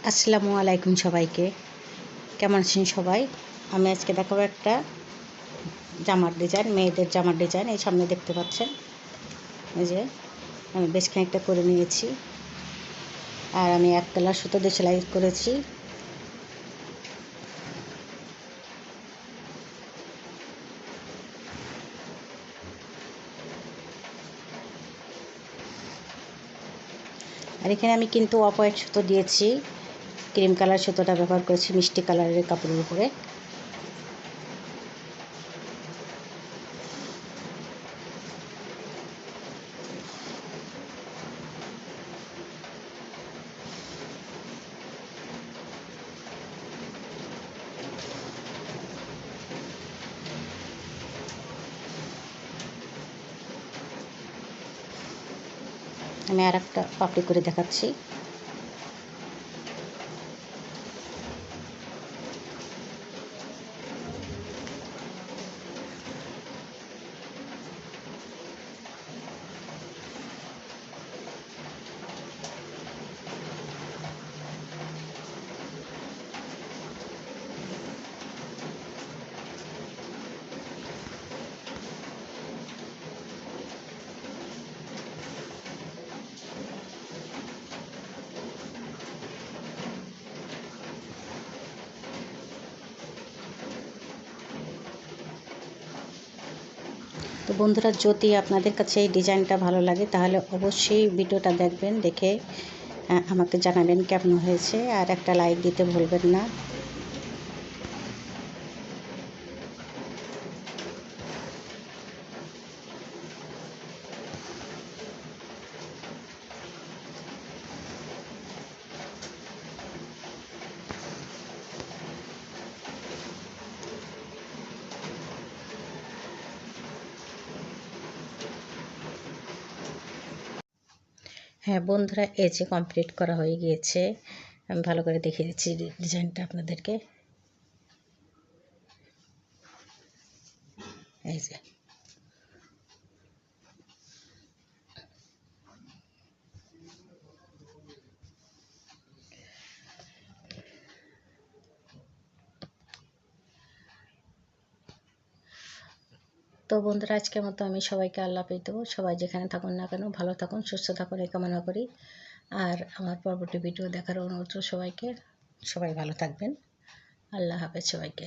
আসসালামু আলাইকুম সবাইকে। কেমন আছেন সবাই? আমি আজকে দেখাবো একটা জামার ডিজাইন, মেয়েদের জামার ডিজাইন। এই সামনে দেখতে পাচ্ছেন, এই যে আমি বেশ খানিকটা করে নিয়েছি। আর আমি এক কালার সুতো দিয়ে সেলাই করেছি। আর এখানে আমি কিন্তু অফ হোয়াইট সুতো দিয়েছি, ক্রিম কালার সুতোটা ব্যবহার করেছি মিষ্টি কালারের কাপড়ের উপরে। আমি আর একটা পাপড়ি করে দেখাচ্ছি। তো বন্ধুরা, যদি আপনাদের কাছে এই ডিজাইনটা ভালো লাগে তাহলে অবশ্যই ভিডিওটা দেখবেন, দেখে আমাকে জানাবেন কেমন হয়েছে। আর একটা লাইক দিতে ভুলবেন না। হ্যাঁ বন্ধুরা, এই যে কমপ্লিট করা হয়ে গিয়েছে। আমি ভালো করে দেখিয়ে দিচ্ছি ডিজাইনটা আপনাদেরকে। এই যে তো বন্ধুরা, আজকের মতো আমি সবাইকে আল্লাহ হাফেজ দেবো। সবাই যেখানে থাকুন না কেন ভালো থাকুন, সুস্থ থাকুন এই কামনা করি। আর আমার পরবর্তী ভিডিও দেখার অনুরোধ সবাইকে। সবাই ভালো থাকবেন। আল্লাহ হাফেজ সবাইকে।